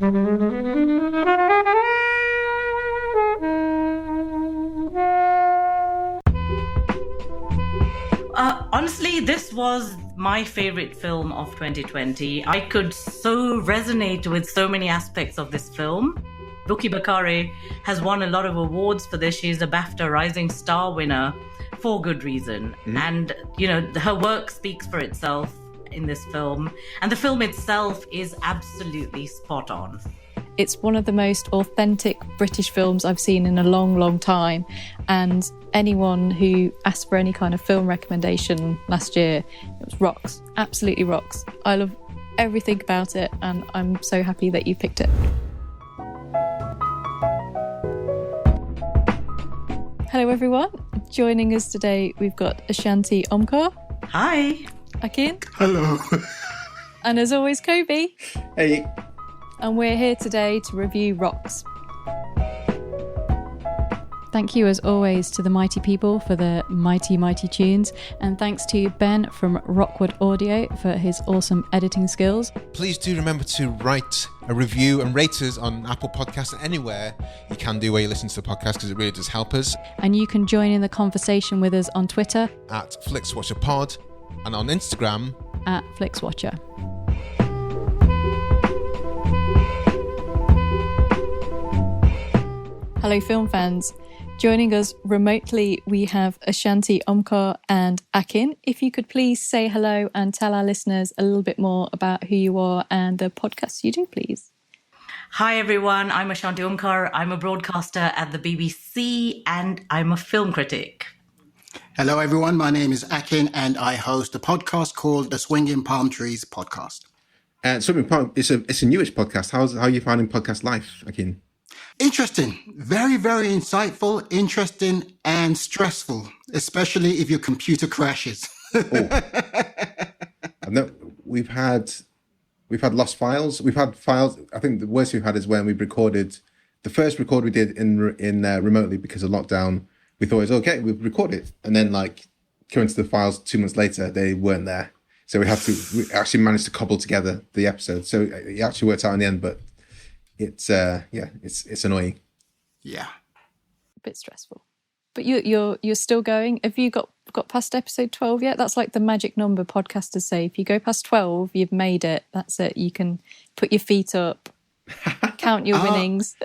Honestly, this was my favorite film of 2020. I could so resonate with so many aspects of this film. Bukky Bakray has won a lot of awards for this. She's a BAFTA Rising Star winner for good reason. Mm-hmm. And, her work speaks for itself in this film. And the film itself is absolutely spot on. It's one of the most authentic British films I've seen in a long, long time. And anyone who asked for any kind of film recommendation last year, it was rocks, absolutely rocks. I love everything about it, and I'm so happy that you picked it. Hello, everyone. Joining us today, we've got Ashanti Omkar. Hi. Akin. Hello. And as always, Kobe. Hey. And we're here today to review Rocks. Thank you, as always, to the mighty people for the mighty, mighty tunes. And thanks to Ben from Rockwood Audio for his awesome editing skills. Please do remember to write a review and rate us on Apple Podcasts and anywhere you can do where you listen to the podcast, because it really does help us. And you can join in the conversation with us on Twitter at Flixwatcher Pod and on Instagram at Flixwatcher. Hello, film fans. Joining us remotely, we have Ashanti Omkar and Akin. If you could please say hello and tell our listeners a little bit more about who you are and the podcast you do, please. Hi, everyone. I'm Ashanti Omkar. I'm a broadcaster at the BBC and I'm a film critic. Hello, everyone. My name is Akin and I host a podcast called the Swinging Palm Trees Podcast. Swinging Palm, it's a newish podcast. How are you finding podcast life, Akin? Interesting. Very, very insightful, interesting, and stressful, especially if your computer crashes. No, we've had lost files. We've had files. I think the worst we've had is when we recorded the first record we did in remotely because of lockdown. We thought it was okay. We've recorded, and then going to the files 2 months later, they weren't there. So we actually managed to cobble together the episode. So it actually worked out in the end, but. It's annoying. Yeah, a bit stressful. But you're still going. Have you got past episode 12 yet? That's like the magic number podcasters say. If you go past 12, you've made it. That's it. You can put your feet up, count your winnings.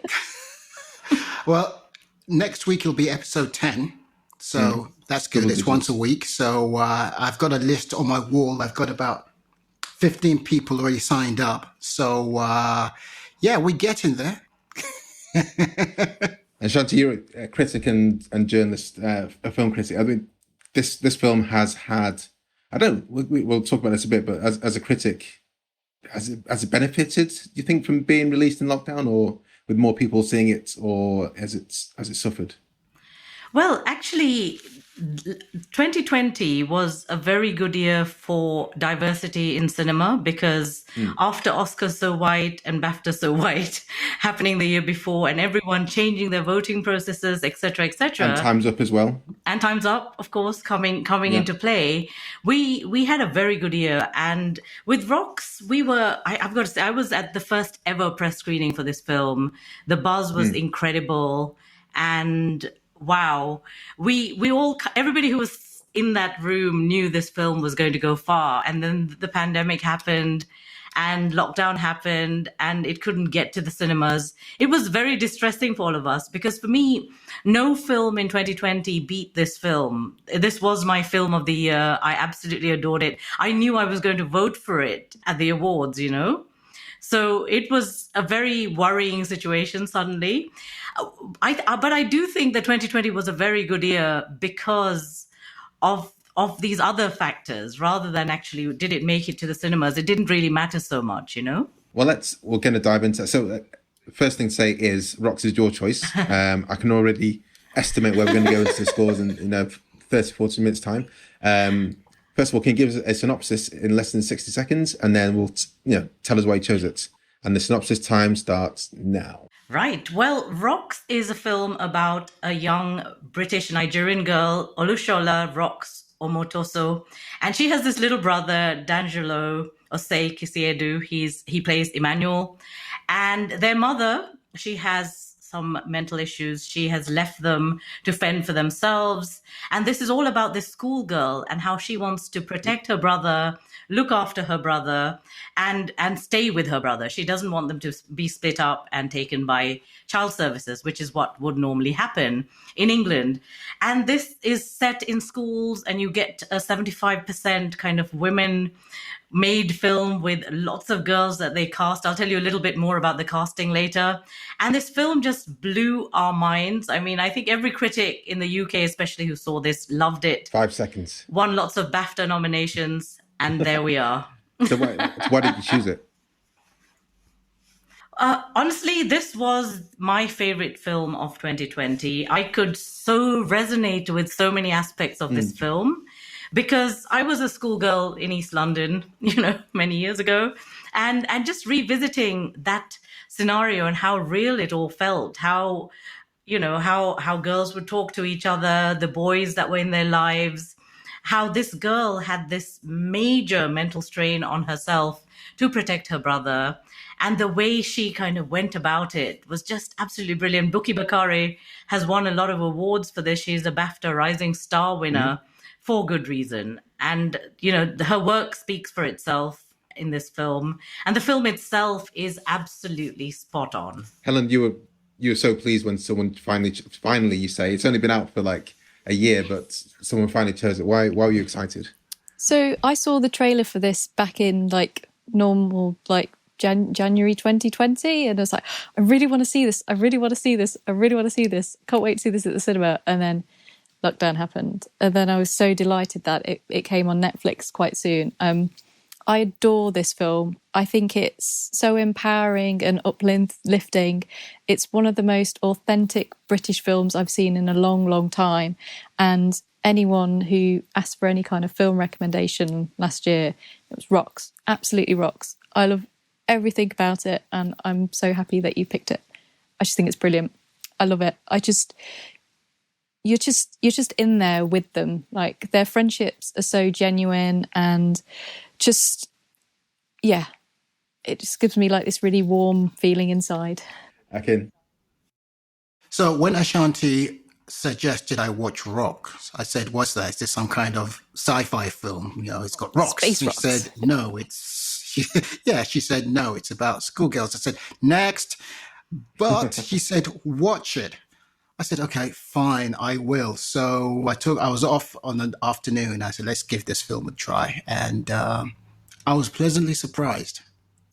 Well, next week it'll be episode 10. So that's good. It's once a week. So I've got a list on my wall. I've got about 15 people already signed up. So yeah, we're getting there. And Shanti, you're a critic and journalist, a film critic. I mean, this film has had, we'll talk about this a bit, but as a critic, has it benefited, do you think, from being released in lockdown, or with more people seeing it, or has it suffered? Well, actually, 2020 was a very good year for diversity in cinema because after Oscars So White and BAFTA So White happening the year before and everyone changing their voting processes, etc., etc. And Time's Up as well. And Time's Up, of course, coming into play. We had a very good year. And with Rocks, I've got to say, I was at the first ever press screening for this film. The buzz was incredible. And wow, everybody who was in that room knew this film was going to go far. And then the pandemic happened and lockdown happened and it couldn't get to the cinemas. It was very distressing for all of us because for me, no film in 2020 beat this film. This was my film of the year. I absolutely adored it. I knew I was going to vote for it at the awards, So it was a very worrying situation suddenly. But I do think that 2020 was a very good year because of these other factors, rather than actually did it make it to the cinemas. It didn't really matter so much, Well, we're going to dive into it. So first thing to say is Rocks is your choice. I can already estimate where we're going to go into the scores in 30, 40 minutes time. First of all, can you give us a synopsis in less than 60 seconds? And then we'll tell us why you chose it. And the synopsis time starts now. Right. Well, Rocks is a film about a young British Nigerian girl, Olushola Rocks Omotoso. And she has this little brother, D'Angelo Osei Kisiedu. He plays Emmanuel. And their mother, she has some mental issues. She has left them to fend for themselves. And this is all about this schoolgirl and how she wants to protect her brother, look after her brother, and stay with her brother. She doesn't want them to be split up and taken by child services, which is what would normally happen in England. And this is set in schools, and you get a 75% kind of women made film with lots of girls that they cast. I'll tell you a little bit more about the casting later. And this film just blew our minds. I mean, I think every critic in the UK, especially who saw this, loved it. 5 seconds. Won lots of BAFTA nominations, and there we are. So why did you choose it? Honestly, this was my favorite film of 2020. I could so resonate with so many aspects of this film because I was a schoolgirl in East London, many years ago, and just revisiting that scenario and how real it all felt, how girls would talk to each other, the boys that were in their lives, how this girl had this major mental strain on herself to protect her brother. And the way she kind of went about it was just absolutely brilliant. Bukky Bakray has won a lot of awards for this. She's a BAFTA Rising Star winner for good reason. And, her work speaks for itself in this film. And the film itself is absolutely spot on. Helen, you were so pleased when someone finally you say, it's only been out for like a year, but someone finally chose it. Why were you excited? So I saw the trailer for this back in normal January 2020, and I was like, I really want to see this. I really want to see this. I really want to see this. Can't wait to see this at the cinema. And then lockdown happened, and then I was so delighted that it came on Netflix quite soon. I adore this film. I think it's so empowering and uplifting. It's one of the most authentic British films I've seen in a long, long time. And anyone who asked for any kind of film recommendation last year, it was rocks, absolutely rocks. I love everything about it, and I'm so happy that you picked it. I just think it's brilliant. I love it. You're just in there with them. Like, their friendships are so genuine, and just, yeah, it just gives me this really warm feeling inside. Akin. So when Ashanti suggested I watch Rocks, I said, what's that? Is this some kind of sci-fi film? It's got rocks. Space She rocks. said, no, she said, no, it's about schoolgirls. I said, next. But she said, watch it. I said, okay, fine, I will. So I was off on an afternoon. I said, let's give this film a try. And I was pleasantly surprised.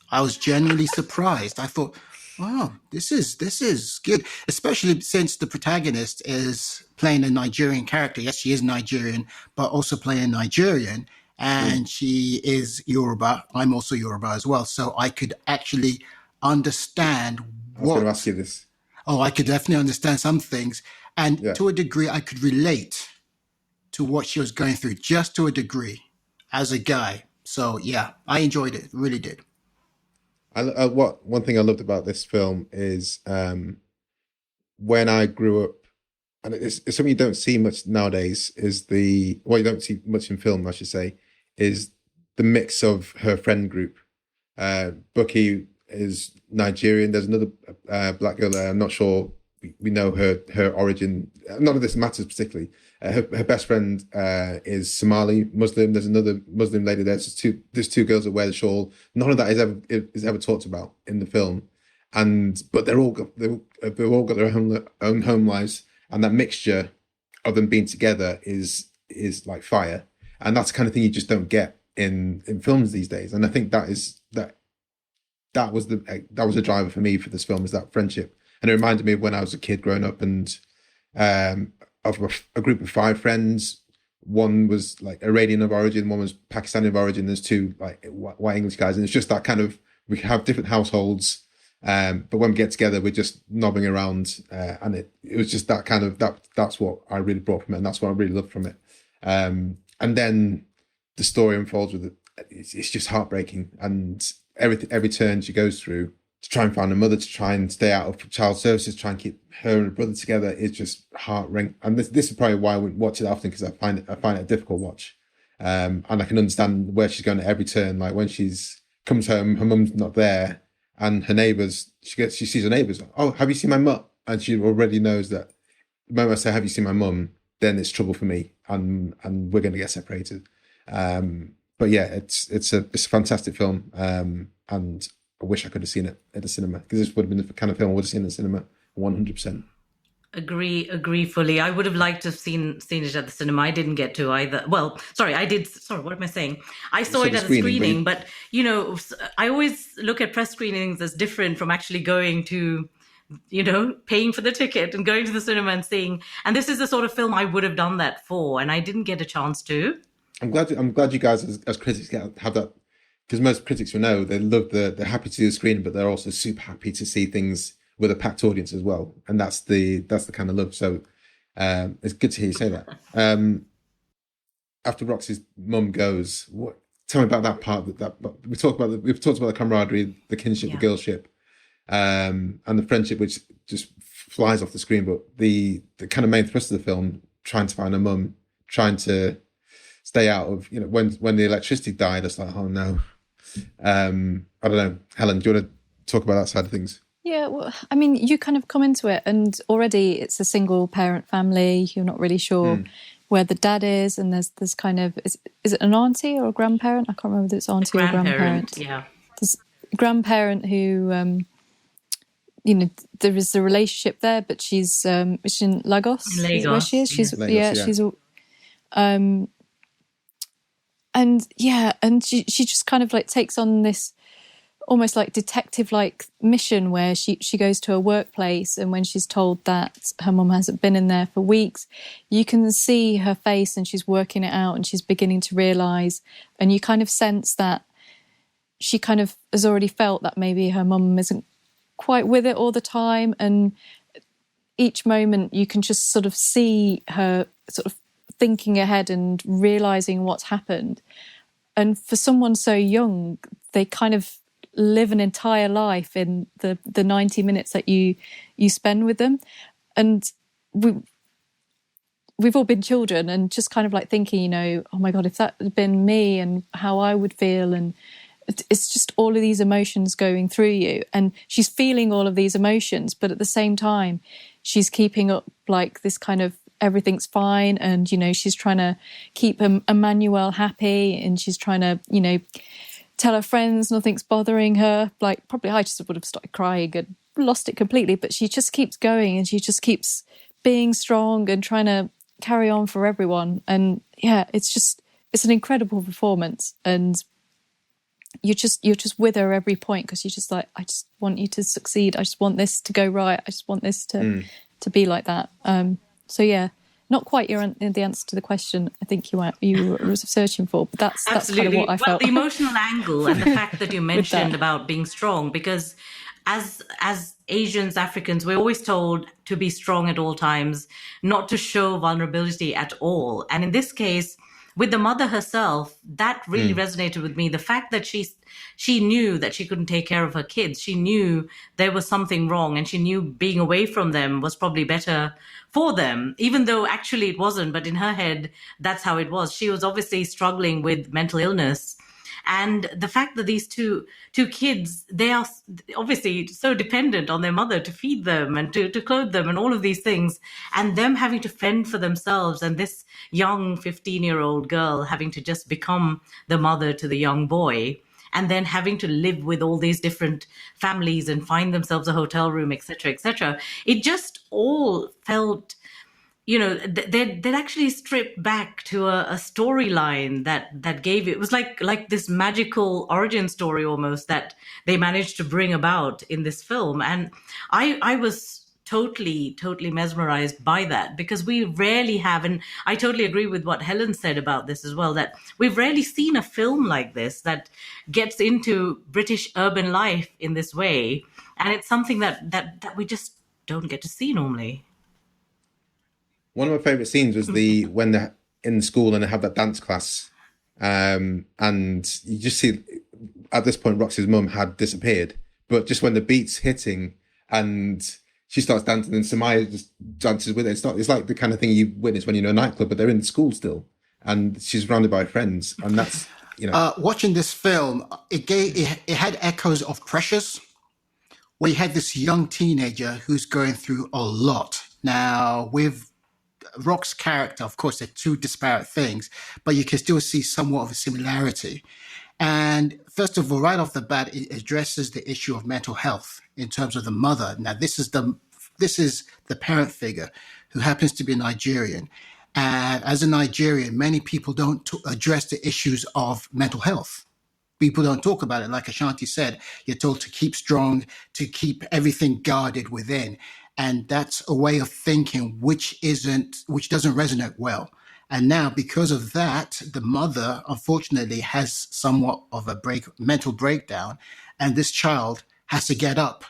I was genuinely surprised. I thought, wow, this is good, especially since the protagonist is playing a Nigerian character. Yes, she is Nigerian, but also playing Nigerian. And she is Yoruba. I'm also Yoruba as well. So I could actually understand I was going to ask you this. Oh, I could definitely understand some things. And to a degree, I could relate to what she was going through, just to a degree, as a guy. So, yeah, I enjoyed it. Really did. One thing I loved about this film is when I grew up, and it's something you don't see much nowadays, you don't see much in film, I should say, is the mix of her friend group. Bukky is Nigerian. There's another black girl there. I'm not sure we know her origin. None of this matters particularly. Her best friend is Somali Muslim. There's another Muslim lady there. There's two girls that wear the shawl. None of that is ever talked about in the film, but they've all got their own home lives, and that mixture of them being together is like fire. And that's the kind of thing you just don't get in films these days. And I think that was a driver for me for this film, is that friendship. And it reminded me of when I was a kid growing up, and of a group of 5 friends. One was like Iranian of origin, one was Pakistani of origin. There's 2 like white English guys, and it's just that kind of, we have different households, but when we get together, we're just nobbing around, and it was just that kind of that's what I really brought from it, and that's what I really loved from it. And then the story unfolds with it. It's just heartbreaking, and every turn she goes through to try and find a mother, to try and stay out of child services, try and keep her and her brother together, is just heart-wrenching. And this is probably why I wouldn't watch it often, because I find it a difficult watch. And I can understand where she's going at every turn. Like when she's comes home, her mum's not there, and her neighbours, she sees her neighbours. Oh, have you seen my mum? And she already knows that the moment I say, have you seen my mum? Then it's trouble for me, and we're going to get separated. But yeah, it's a fantastic film, and I wish I could have seen it at the cinema, because this would have been the kind of film I would have seen in the cinema 100%. Agree fully. I would have liked to have seen it at the cinema. I didn't get to either. Well, sorry, I did. Sorry, what am I saying? I saw it at the screening, but I always look at press screenings as different from actually going to, paying for the ticket and going to the cinema and seeing. And this is the sort of film I would have done that for, and I didn't get a chance to. I'm glad you guys as critics have that, because most critics will know they're happy to do the screening, but they're also super happy to see things with a packed audience as well, and that's the kind of love. So it's good to hear you say that. After Roxy's mum goes, tell me about that part. That we've talked about the camaraderie, the kinship, the girlship, and the friendship, which just flies off the screen. But the kind of main thrust of the film, trying to find her mum, trying to stay out of, when the electricity died, it's like, oh no. I don't know, Helen, do you want to talk about that side of things? Yeah, well, I mean, you kind of come into it and already it's a single parent family. You're not really sure where the dad is, and there's kind of, is it an auntie or a grandparent? I can't remember whether it's auntie or grandparent. Yeah. There's a grandparent who, there is a relationship there, but she's in Lagos. In Lagos. Where she is. She's and she just kind of like takes on this almost like detective-like mission where she goes to a workplace, and when she's told that her mum hasn't been in there for weeks, you can see her face and she's working it out and she's beginning to realise, and you kind of sense that she kind of has already felt that maybe her mum isn't quite with it all the time, and each moment you can just sort of see her sort of thinking ahead and realising what's happened. And for someone so young, they kind of live an entire life in the 90 minutes that you spend with them. And we've all been children, and just kind of like thinking, oh my God, if that had been me and how I would feel. And it's just all of these emotions going through you, and she's feeling all of these emotions, but at the same time she's keeping up like this kind of everything's fine, and she's trying to keep Emmanuel happy, and she's trying to tell her friends nothing's bothering her. Like, probably I just would have started crying and lost it completely, but she just keeps going, and she just keeps being strong and trying to carry on for everyone. And yeah, it's an incredible performance, and you're just with her every point, because you're just like, I just want you to succeed, I just want this to go right, I just want this to be like that. So yeah, not quite the answer to the question I think you were searching for, but that's kind of what I felt. Well, the emotional angle and the fact that you mentioned about being strong, because as Asians, Africans, we're always told to be strong at all times, not to show vulnerability at all. And in this case, with the mother herself, that really resonated with me. The fact that she knew that she couldn't take care of her kids. She knew there was something wrong, and she knew being away from them was probably better for them, even though actually it wasn't. But in her head, that's how it was. She was obviously struggling with mental illness. And the fact that these two kids, they are obviously so dependent on their mother to feed them and to clothe them and all of these things, and them having to fend for themselves, and this young 15-year-old girl having to just become the mother to the young boy, and then having to live with all these different families and find themselves a hotel room, etc., etc. It just all felt, they'd actually stripped back to a storyline that gave it was like this magical origin story almost that they managed to bring about in this film. And I was totally mesmerized by that, because we rarely have, and I totally agree with what Helen said about this as well, that we've rarely seen a film like this that gets into British urban life in this way. And it's something that we just don't get to see normally. One of my favourite scenes was when they're in school and they have that dance class, and you just see at this point Roxy's mum had disappeared, but just when the beat's hitting and she starts dancing and Samaya just dances with it, it's like the kind of thing you witness when you're in a nightclub, but they're in school still, and she's surrounded by friends, and that's watching this film, it had echoes of Precious. where you had this young teenager who's going through a lot. Now, with Rock's character, of course, they're two disparate things, but you can still see somewhat of a similarity. And first of all, right off the bat, it addresses the issue of mental health in terms of the mother. Now, this is the parent figure who happens to be Nigerian. And as a Nigerian, many people don't address the issues of mental health. People don't talk about it. Like Ashanti said, you're told to keep strong, to keep everything guarded within. And that's a way of thinking which doesn't resonate well. And now, because of that, the mother, unfortunately, has somewhat of a mental breakdown. And this child has to get up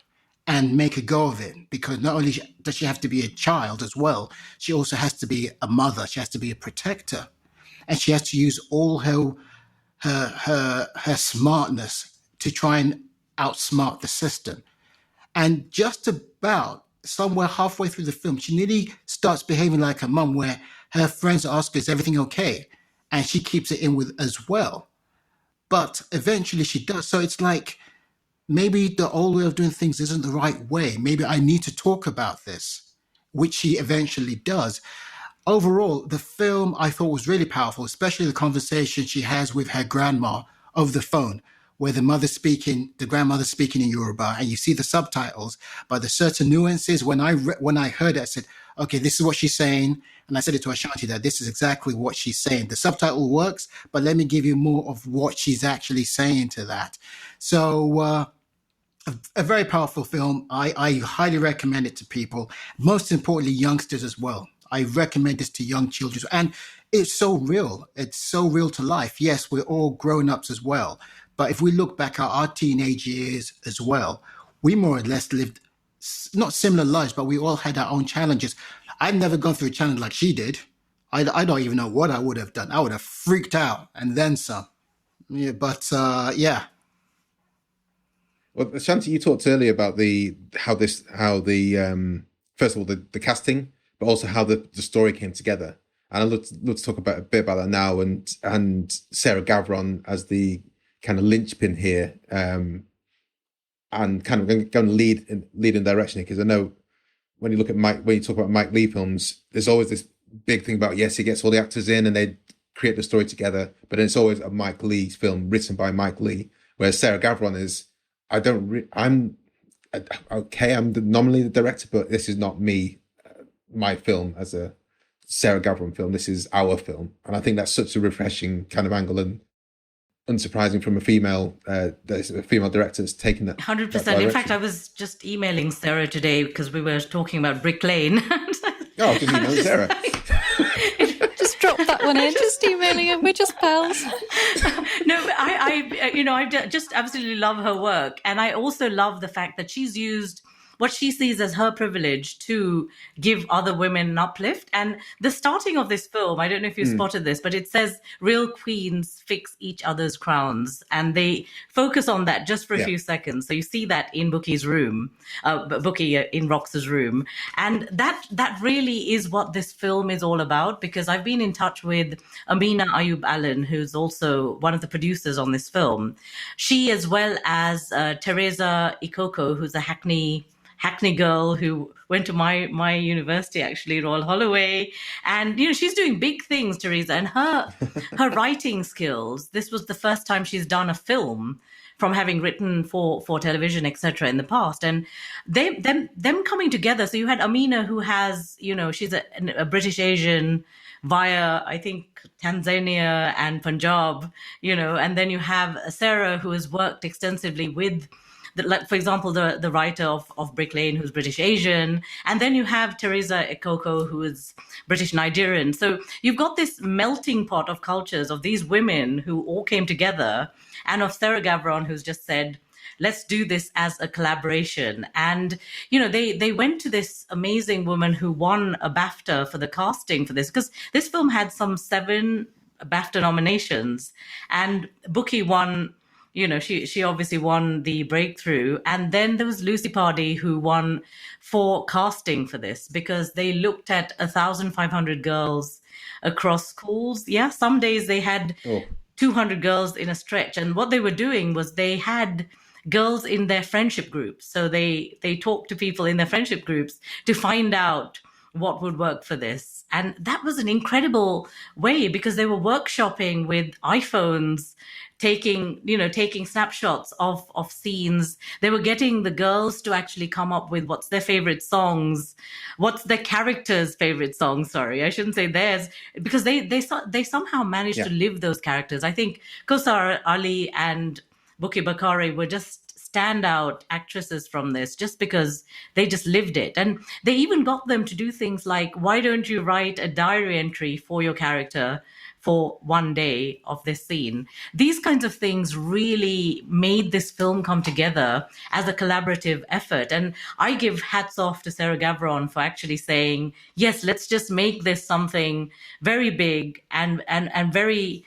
and make a go of it, because not only does she have to be a child as well, she also has to be a mother. She has to be a protector. And she has to use all her smartness to try and outsmart the system. And just about somewhere halfway through the film, she nearly starts behaving like a mum, where her friends ask her, is everything okay? And she keeps it in with as well. But eventually she does. So it's like, maybe the old way of doing things isn't the right way. Maybe I need to talk about this, which she eventually does. Overall, the film I thought was really powerful, especially the conversation she has with her grandma over the phone, where the grandmother's speaking in Yoruba, and you see the subtitles, but there's certain nuances. When I heard it, I said, okay, this is what she's saying. And I said it to Ashanti, that this is exactly what she's saying. The subtitle works, but let me give you more of what she's actually saying to that. So a very powerful film. I highly recommend it to people, most importantly, youngsters as well. I recommend this to young children. And it's so real. It's so real to life. Yes, we're all grown-ups as well. But if we look back at our teenage years as well, we more or less lived not similar lives, but we all had our own challenges. I've never gone through a challenge like she did. I don't even know what I would have done. I would have freaked out and then some. Yeah, but yeah. Well, Ashanti, you talked earlier about how the first of all the casting, but also how the story came together. And I'd love to talk a bit about that now, and Sarah Gavron as the kind of linchpin here, and kind of going to lead in direction here, because I know when you talk about Mike Leigh films, there's always this big thing about, yes, he gets all the actors in and they create the story together, but it's always a Mike Leigh film written by Mike Leigh, whereas Sarah Gavron is, I'm nominally the director, but this is not my film as a Sarah Gavron film. This is our film. And I think that's such a refreshing kind of angle, and unsurprising from a female director that's taken that 100%. In fact, I was just emailing Sarah today because we were talking about Brick Lane. Oh, just email Sarah. Just drop that one in. Just emailing her. We're just pals. No, but I just absolutely love her work, and I also love the fact that she's used what she sees as her privilege to give other women an uplift. And the starting of this film, I don't know if you spotted this, but it says real queens fix each other's crowns. And they focus on that just for a few seconds. So you see that in Bukky's room, Bukky in Rox's room. And that really is what this film is all about, because I've been in touch with Amina Ayub Allen, who's also one of the producers on this film. She, as well as Teresa Ikoko, who's a Hackney girl who went to my university, actually, Royal Holloway. And, she's doing big things, Teresa. And her writing skills, this was the first time she's done a film from having written for television, etc. in the past. And them coming together. So you had Amina, who has, she's a British Asian via, I think, Tanzania and Punjab, and then you have Sarah, who has worked extensively with, for example, the writer of Brick Lane, who's British Asian. And then you have Teresa Ikoko, who is British Nigerian. So you've got this melting pot of cultures of these women who all came together, and of Sarah Gavron, who's just said, let's do this as a collaboration. And, they went to this amazing woman who won a BAFTA for the casting for this, because this film had some 7 BAFTA nominations, and Bukky won. She obviously won the breakthrough. And then there was Lucy Pardee, who won for casting for this, because they looked at 1,500 girls across schools. Yeah, some days they had 200 girls in a stretch. And what they were doing was they had girls in their friendship groups. So they talk to people in their friendship groups to find out what would work for this. And that was an incredible way, because they were workshopping with iPhones, taking snapshots of scenes. They were getting the girls to actually come up with what's their favorite songs, what's their characters' favorite songs. Sorry, I shouldn't say theirs, because they somehow managed to live those characters. I think Kosar Ali and Bukky Bakray were just standout actresses from this, just because they just lived it. And they even got them to do things like, why don't you write a diary entry for your character for one day of this scene? These kinds of things really made this film come together as a collaborative effort. And I give hats off to Sarah Gavron for actually saying, yes, let's just make this something very big and very,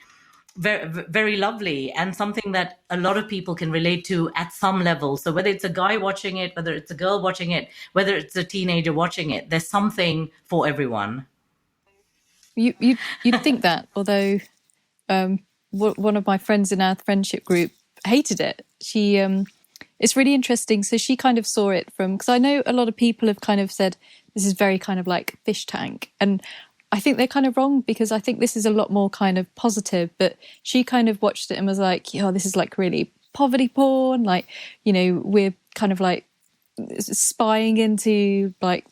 very, very lovely, and something that a lot of people can relate to at some level. So whether it's a guy watching it, whether it's a girl watching it, whether it's a teenager watching it, there's something for everyone. You'd think that, although one of my friends in our friendship group hated it. She it's really interesting. So she kind of saw it from, because I know a lot of people have kind of said this is very kind of like Fish Tank, and I think they're kind of wrong, because I think this is a lot more kind of positive. But she kind of watched it and was like, "Oh, this is like really poverty porn. Like, we're kind of like spying into like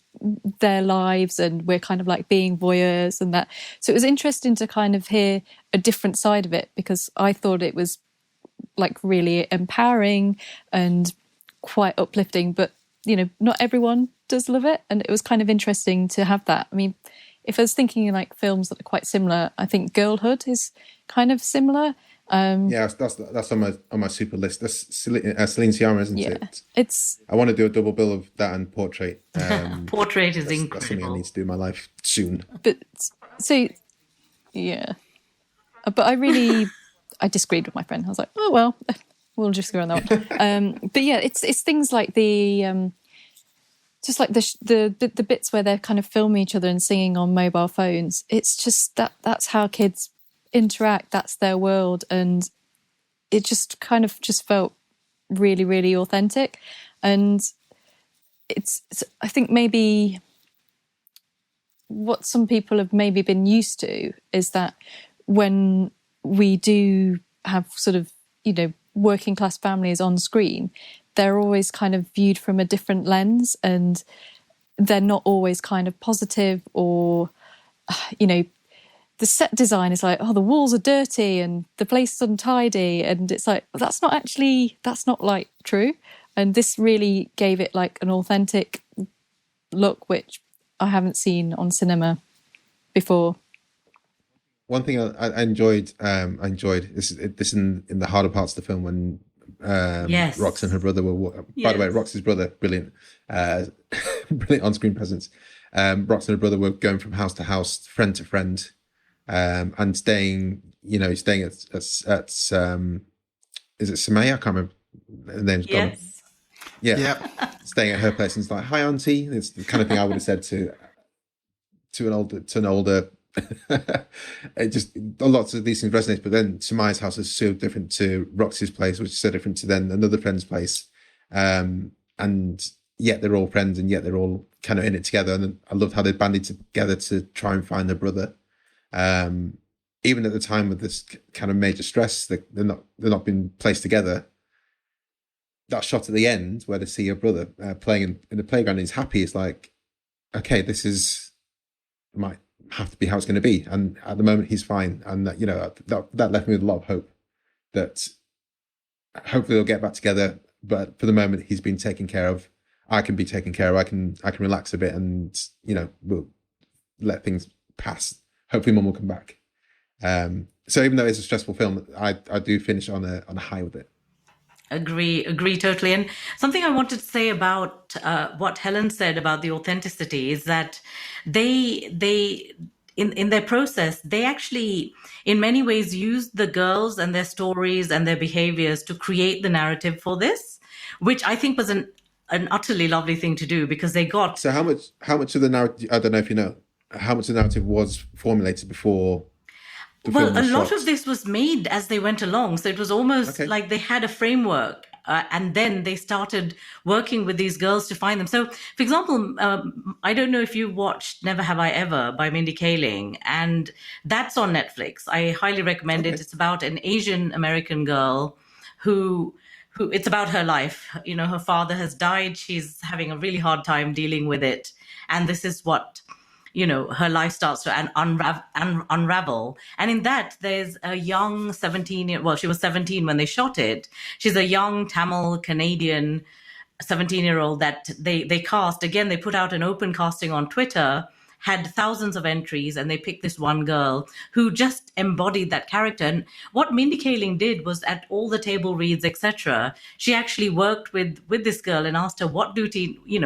their lives, and we're kind of like being voyeurs and that." So it was interesting to kind of hear a different side of it, because I thought it was like really empowering and quite uplifting. But not everyone does love it, and it was kind of interesting to have that. I mean, if I was thinking like films that are quite similar, I think Girlhood is kind of similar. Yeah, that's on my super list. That's Celine Sciamma, isn't it? It's. I want to do a double bill of that and Portrait. Portrait is incredible. That's something I need to do in my life soon. But so, yeah. But I disagreed with my friend. I was like, oh well, we'll just go on that one. But yeah, it's things like the. Just like the bits where they're kind of filming each other and singing on mobile phones. It's just that's how kids interact. That's their world, and it just kind of just felt really, really authentic. And it's I think maybe what some people have maybe been used to is that when we do have sort of working class families on screen, they're always kind of viewed from a different lens, and they're not always kind of positive, or, the set design is like, oh, the walls are dirty and the place is untidy. And it's like, that's not like true. And this really gave it like an authentic look, which I haven't seen on cinema before. One thing I enjoyed this in the harder parts of the film when Rox and her brother were. By the way, Rox's brother, brilliant on-screen presence. Rox and her brother were going from house to house, friend to friend, and staying at is it Samaya? I can't remember the name's gone. Yeah, yep. Staying at her place, and it's like, "Hi, auntie." It's the kind of thing I would have said to an older. It just lots of these things resonate, but then Samaya's house is so different to Roxy's place, which is so different to then another friend's place, and yet they're all friends, and yet they're all kind of in it together. And I loved how they banded together to try and find their brother, even at the time of this kind of major stress. They're not being placed together. That shot at the end where they see your brother playing in the playground and he's happy, it's like, okay, this is might have to be how it's going to be. And at the moment he's fine. And that, that left me with a lot of hope that hopefully they'll get back together. But for the moment he's been taken care of. I can be taken care of. I can relax a bit, and we'll let things pass. Hopefully mum will come back. So even though it's a stressful film, I do finish on a high with it. Agree totally. And something I wanted to say about what Helen said about the authenticity is that they in their process, they actually in many ways used the girls and their stories and their behaviors to create the narrative for this, which I think was an utterly lovely thing to do, because they got... So how much of the narrative, I don't know if you know, how much of the narrative was formulated before... Well, a lot of this was made as they went along. So it was almost like they had a framework and then they started working with these girls to find them. So, for example, I don't know if you watched Never Have I Ever by Mindy Kaling, and that's on Netflix. I highly recommend it. It's about an Asian American girl who it's about her life. You know, her father has died. She's having a really hard time dealing with it. And this is what, you know, her life starts to unravel. And in that, there's a young 17-year, well, she was 17 when they shot it. She's a young Tamil Canadian 17-year-old that they cast. Again, they put out an open casting on Twitter, had thousands of entries, and they picked this one girl who just embodied that character. And what Mindy Kaling did was, at all the table reads, etc., she actually worked with this girl and asked her, what do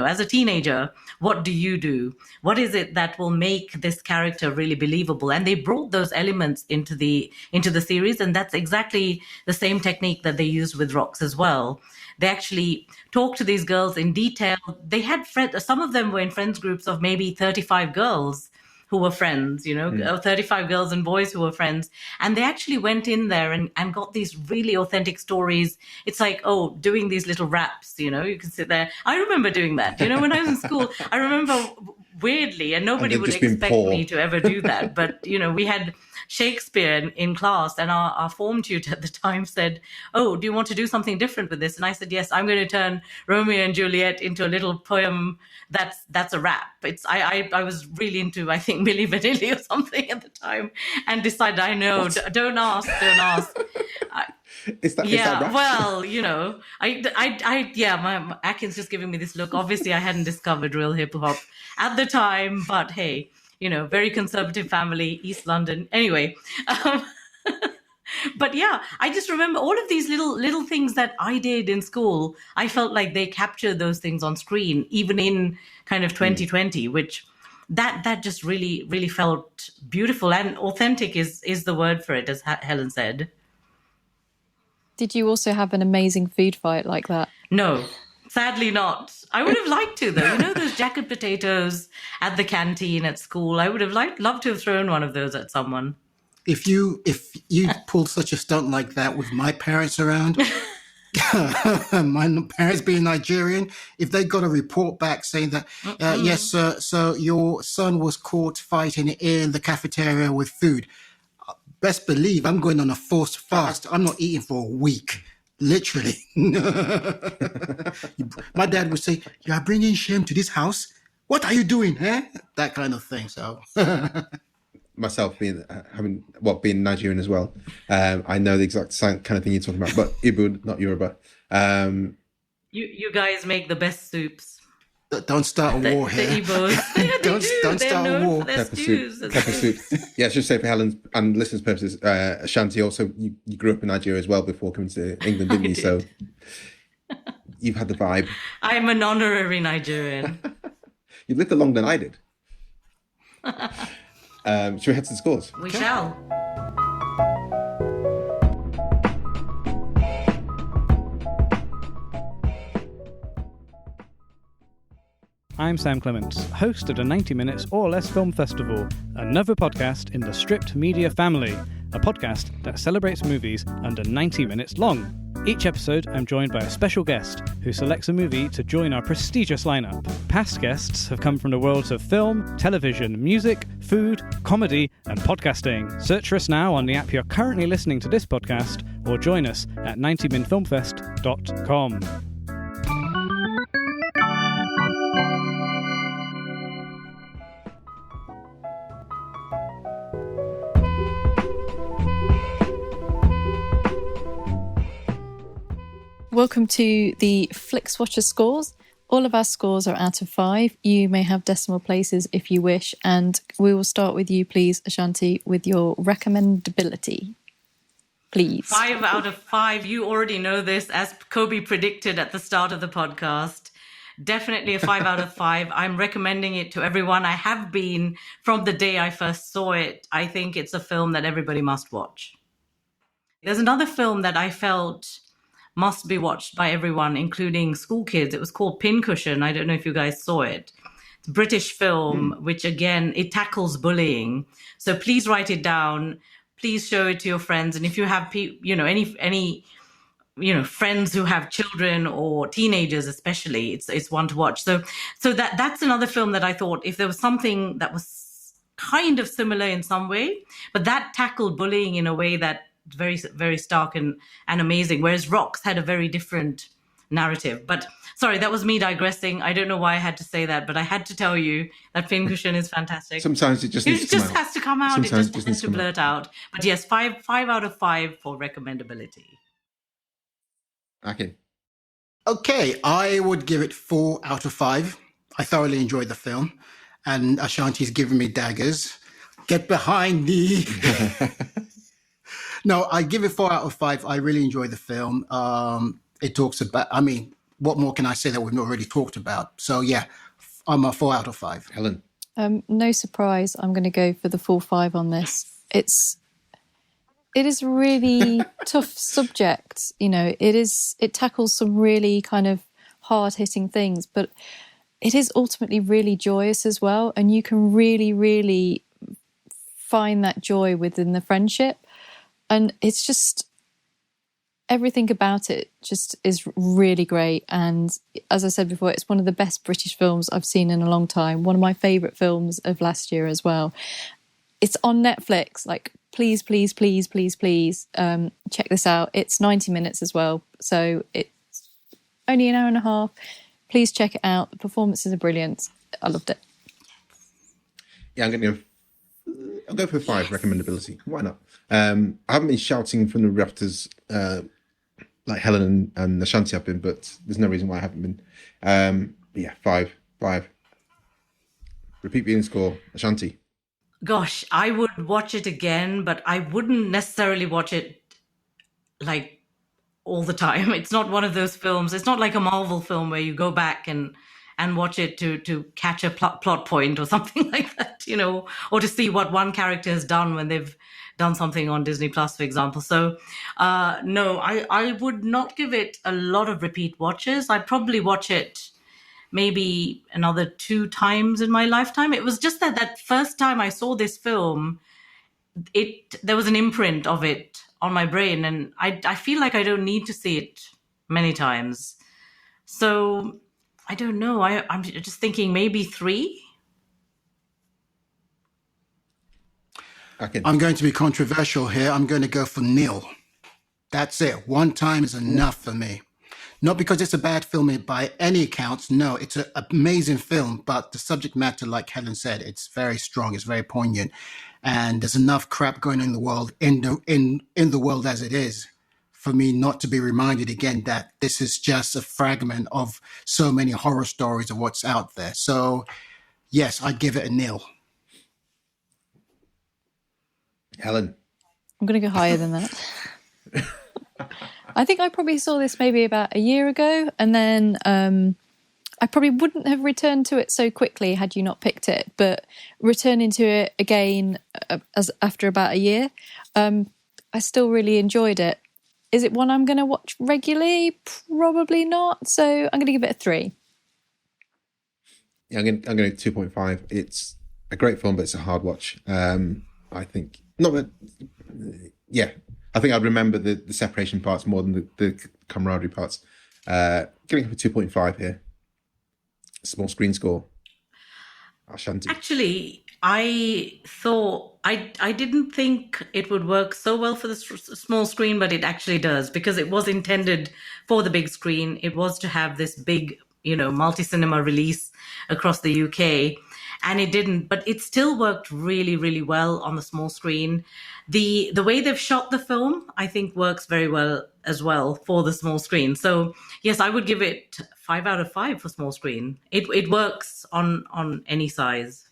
as a teenager, what do you do? What is it that will make this character really believable? And they brought those elements into the series, and that's exactly the same technique that they used with Rocks as well. They actually talked to these girls in detail. They had some of them were in friends groups of maybe 35 girls who were friends, 35 girls and boys who were friends. And they actually went in there and got these really authentic stories. It's like, doing these little raps, you can sit there. I remember doing that, when I was in school. I remember weirdly, and nobody would expect me to ever do that. But, we had Shakespeare in class, and our form tutor at the time said, do you want to do something different with this? And I said, yes, I'm going to turn Romeo and Juliet into a little poem that's a rap. I was really into, I think, Milli Vanilli or something at the time, and decided, don't ask. Is that rap? Well, my Akin's just giving me this look. Obviously, I hadn't discovered real hip hop at the time, but hey, very conservative family, East London. Anyway, but yeah, I just remember all of these little things that I did in school. I felt like they captured those things on screen, even in kind of 2020, which that just really, really felt beautiful, and authentic is the word for it, as Helen said. Did you also have an amazing food fight like that? No, sadly not. I would have liked to, though. Those jacket potatoes at the canteen at school. I would have loved to have thrown one of those at someone. If you pulled such a stunt like that with my parents around, my parents being Nigerian, if they got a report back saying that, yes, sir, so your son was caught fighting in the cafeteria with food, best believe I'm going on a forced fast. I'm not eating for a week. Literally. My dad would say, you are bringing shame to this house? What are you doing, eh? That kind of thing. So myself being Nigerian as well, I know the exact kind of thing you're talking about, but Igbo, not Yoruba. You guys make the best soups. Don't start a war here. The Igbos. Don't start a war. Pepper soup. Yeah, I should say for Helen's and listeners' purposes, Ashanti, also, you grew up in Nigeria as well before coming to England, didn't you? So you've had the vibe. I'm an honorary Nigerian. You lived longer than I did. Should we head to the scores? We shall. I'm Sam Clements, host of the 90 Minutes or Less Film Festival, another podcast in the Stripped Media family, a podcast that celebrates movies under 90 minutes long. Each episode, I'm joined by a special guest who selects a movie to join our prestigious lineup. Past guests have come from the worlds of film, television, music, food, comedy, and podcasting. Search for us now on the app you're currently listening to this podcast, or join us at 90minfilmfest.com. Welcome to the Flixwatcher scores. All of our scores are out of 5. You may have decimal places if you wish, and we will start with you, please, Ashanti, with your recommendability. Please. 5 out of 5. You already know this, as Kobe predicted at the start of the podcast. Definitely a 5 out of 5. I'm recommending it to everyone. I have been from the day I first saw it. I think it's a film that everybody must watch. There's another film that I felt must be watched by everyone, including school kids. It was called Pincushion. I don't know if you guys saw it. It's a British film, which again, it tackles bullying. So please write it down. Please show it to your friends. And if you have, any friends who have children or teenagers especially, it's one to watch. So that's another film that I thought, if there was something that was kind of similar in some way, but that tackled bullying in a way that very, very stark and amazing, whereas Rocks had a very different narrative. But sorry, that was me digressing. I don't know why I had to say that, but I had to tell you that Pincushion is fantastic. Sometimes it just has to come out. Sometimes it just has to blurt out. But yes, 5 out of 5 for recommendability. Okay. Okay, I would give it 4 out of 5. I thoroughly enjoyed the film, and Ashanti's giving me daggers. Get behind me. No, I give it 4 out of 5. I really enjoyed the film. It talks about, what more can I say that we've not already talked about? So yeah, I'm a 4 out of 5. Helen? No surprise, I'm going to go for the full 5 on this. It is a really tough subject, it tackles some really kind of hard-hitting things, but it is ultimately really joyous as well, and you can really, really find that joy within the friendship. And it's just, everything about it just is really great. And as I said before, it's one of the best British films I've seen in a long time. One of my favourite films of last year as well. It's on Netflix. Please, please, please, please, please check this out. It's 90 minutes as well. So it's only an hour and a half. Please check it out. The performances are brilliant. I loved it. Yeah, I'll go for 5, recommendability. Why not? I haven't been shouting from the rafters like Helen and Ashanti have been, but there's no reason why I haven't been. But yeah, 5. Repeat viewing score, Ashanti. Gosh, I would watch it again, but I wouldn't necessarily watch it all the time. It's not one of those films. It's not like a Marvel film where you go back and watch it to catch a plot point or something like that, or to see what one character has done when they've done something on Disney Plus, for example. So, no, I would not give it a lot of repeat watches. I'd probably watch it maybe another 2 times in my lifetime. It was just that first time I saw this film, there was an imprint of it on my brain, and I feel like I don't need to see it many times. So I don't know. I'm just thinking maybe 3. Okay. I'm going to be controversial here. I'm going to go for 0. That's it. 1 time is enough for me. Not because it's a bad film by any accounts. No, it's an amazing film, but the subject matter, like Helen said, it's very strong. It's very poignant, and there's enough crap going on in the world, in the world as it is, for me not to be reminded again that this is just a fragment of so many horror stories of what's out there. So, yes, I'd give it a 0. Helen? I'm going to go higher than that. I think I probably saw this maybe about a year ago, and then I probably wouldn't have returned to it so quickly had you not picked it, but returning to it again after about a year, I still really enjoyed it. Is it one I'm going to watch regularly? Probably not. So I'm going to give it a 3. Yeah, I'm going to 2.5. It's a great film, but it's a hard watch. I think not that. Yeah, I think I'd remember the separation parts more than the camaraderie parts. Giving it a 2.5 here. Small screen score. Ashanti. Actually, I thought I didn't think it would work so well for the small screen, but it actually does, because it was intended for the big screen. It was to have this big, multi-cinema release across the UK, and it didn't, but it still worked really, really well on the small screen. The way they've shot the film, I think, works very well as well for the small screen. So yes, I would give it 5 out of 5 for small screen. It works on any size.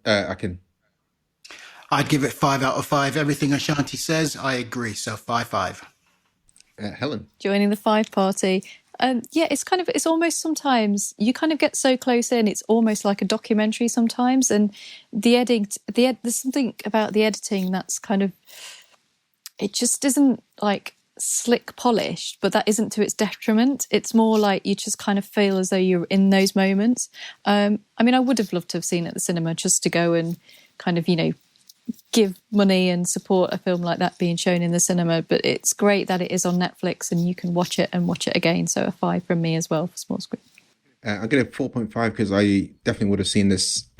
Akin. I'd give it 5 out of 5. Everything Ashanti says, I agree. So 5-5. Helen. Joining the 5 party. Yeah, it's almost sometimes you kind of get so close in, it's almost like a documentary sometimes. And there's something about the editing that's kind of, it just isn't like slick polished, but that isn't to its detriment. It's more like you just kind of feel as though you're in those moments. I would have loved to have seen it at the cinema just to go and kind of, give money and support a film like that being shown in the cinema, but it's great that it is on Netflix and you can watch it and watch it again. So a 5 from me as well for small screen. I'll give it 4.5 because I definitely would have seen this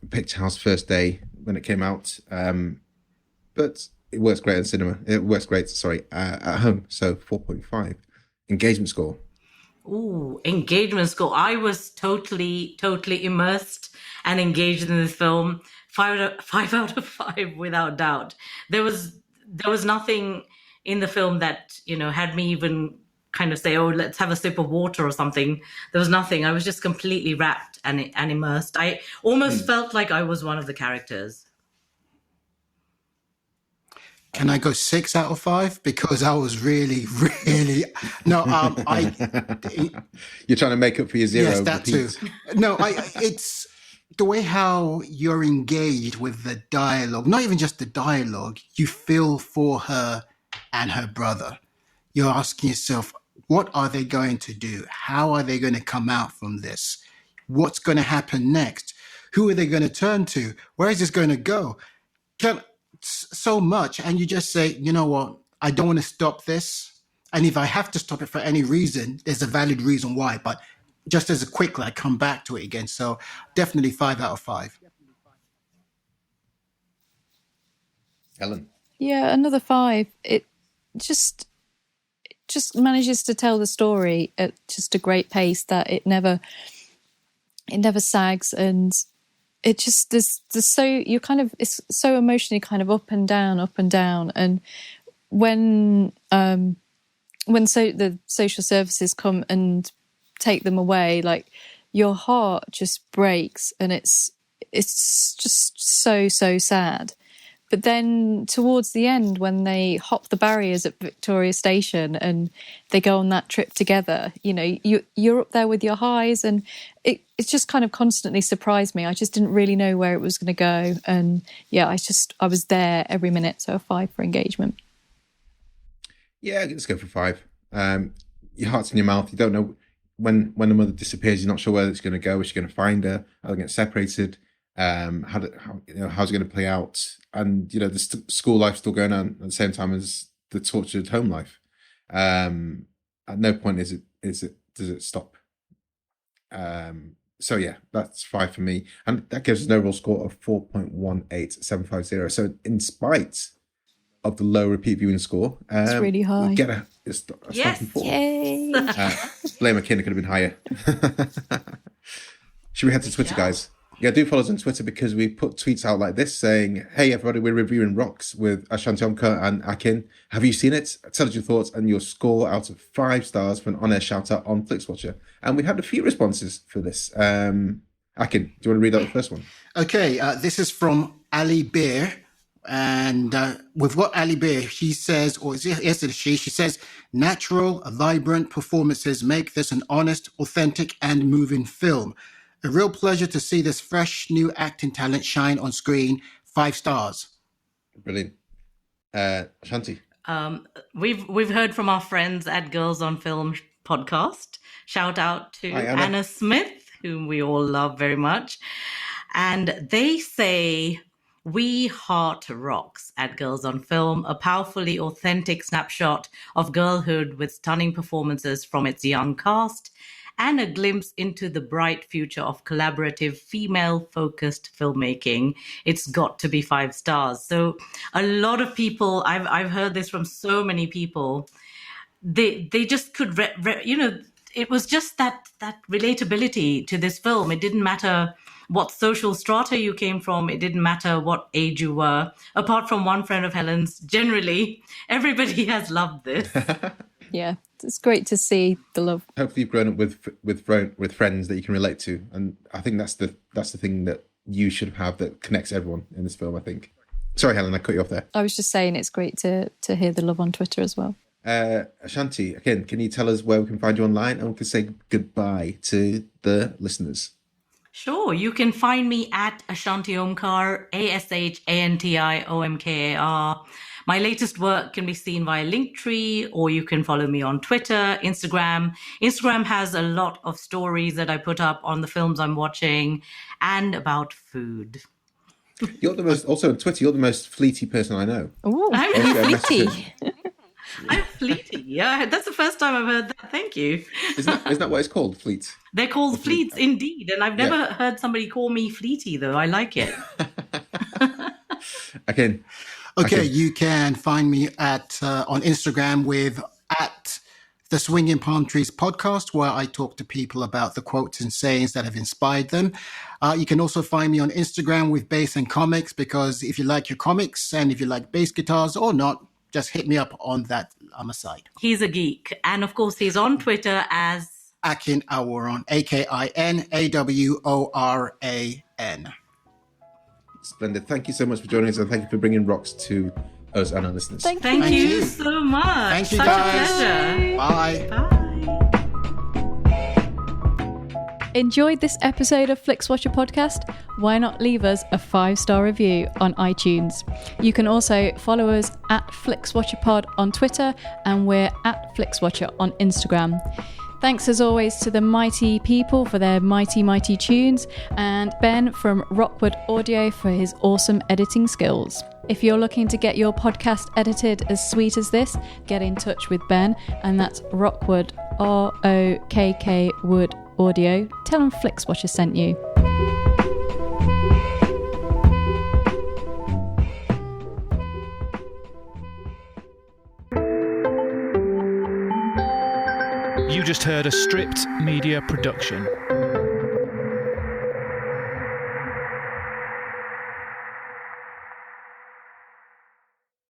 Picture House first day when it came out. But it works great in cinema. It works great, at home. So 4.5. Engagement score. Ooh, engagement score. I was totally immersed and engaged in this film. 5 out of 5 without doubt. There was nothing in the film that, had me even kind of say, oh, let's have a sip of water or something. There was nothing. I was just completely wrapped and immersed. I almost felt like I was one of the characters. Can I go 6 out of 5? Because I was really no. You're trying to make up for your 0. Yes, that too. No, it's the way how you're engaged with the dialogue. Not even just the dialogue. You feel for her and her brother. You're asking yourself, what are they going to do? How are they going to come out from this? What's going to happen next? Who are they going to turn to? Where is this going to go? So much. And you just say, you know what? I don't want to stop this. And if I have to stop it for any reason, there's a valid reason why. But just as a quick, I come back to it again. So definitely 5 out of 5. Ellen? Yeah, another 5. It just manages to tell the story at just a great pace that it never sags, and it just there's so you're kind of, it's so emotionally kind of up and down, and when the social services come and take them away, like your heart just breaks, and it's just so sad. But then towards the end, when they hop the barriers at Victoria Station and they go on that trip together, you're up there with your highs, and it's just kind of constantly surprised me. I just didn't really know where it was going to go. And yeah, I was there every minute. So a 5 for engagement. Yeah, let's go for 5. Your heart's in your mouth. You don't know when the mother disappears. You're not sure where it's going to go. Is she going to find her? Are they going to get separated? How's it going to play out? And the school life still going on at the same time as the tortured home life. At no point does it stop. So yeah, that's 5 for me, and that gives us an overall score of 4.18750. So in spite of the low repeat viewing score, it's really high. We get a Yes, from 4. Yay! Blame McKenna could have been higher. Should we head to Twitter, guys? Yeah, do follow us on Twitter because we put tweets out like this saying, hey, everybody, we're reviewing Rocks with Ashanti Omkar and Akin. Have you seen it? Tell us your thoughts and your score out of 5 stars for an on-air shout-out on Flixwatcher. And we had a few responses for this. Akin, do you want to read out the first one? Okay, this is from Ali Beer. And with what Ali Beer, she says, or yes, it is she says, natural, vibrant performances make this an honest, authentic, and moving film. A real pleasure to see this fresh new acting talent shine on screen. 5 stars. Brilliant. Ashanti? We've heard from our friends at Girls on Film podcast. Shout out to Anna Smith, whom we all love very much. And they say, we heart Rocks at Girls on Film, a powerfully authentic snapshot of girlhood with stunning performances from its young cast, and a glimpse into the bright future of collaborative, female-focused filmmaking. It's got to be 5 stars. So a lot of people, I've heard this from so many people, they just could, it was just that relatability to this film. It didn't matter what social strata you came from. It didn't matter what age you were. Apart from one friend of Helen's, generally, everybody has loved this. Yeah, it's great to see the love. Hopefully you've grown up with friends that you can relate to, and I think that's the thing that you should have that connects everyone in this film, I think. Sorry, Helen, I cut you off there. I was just saying it's great to hear the love on Twitter as well. Ashanti, again, can you tell us where we can find you online, and we can say goodbye to the listeners? Sure, you can find me at Ashanti Omkar, ASHANTIOMKAR. My latest work can be seen via Linktree, or you can follow me on Twitter, Instagram. Instagram has a lot of stories that I put up on the films I'm watching and about food. You're the most, also on Twitter, you're the most fleety person I know. Oh, I'm fleety. I'm fleety. Yeah, that's the first time I've heard that. Thank you. Isn't that what it's called, fleet? They're called fleets indeed, and I've never heard somebody call me fleety though. I like it. Akin. Okay, you can find me at on Instagram with at the Swinging Palm Trees podcast, where I talk to people about the quotes and sayings that have inspired them. You can also find me on Instagram with Bass and Comics, because if you like your comics and if you like bass guitars or not, just hit me up on that side. He's a geek. And of course, he's on Twitter as Akin Aworan, AkinAworan. Splendid. Thank you so much for joining us, and thank you for bringing rocks to us and our listeners. Thank you so much. Thank you, Such guys. a pleasure. Bye. Bye. Enjoyed this episode of Flixwatcher podcast? Why not leave us a 5-star review on iTunes? You can also follow us at FlixWatcherPod on Twitter, and we're at FlixWatcher on Instagram. Thanks as always to the mighty people for their mighty tunes, and Ben from Rockwood Audio for his awesome editing skills. If you're looking to get your podcast edited as sweet as this, get in touch with Ben, and that's Rockwood, ROKK Wood Audio. Tell them Flixwatcher sent you. You just heard a Stripped Media production.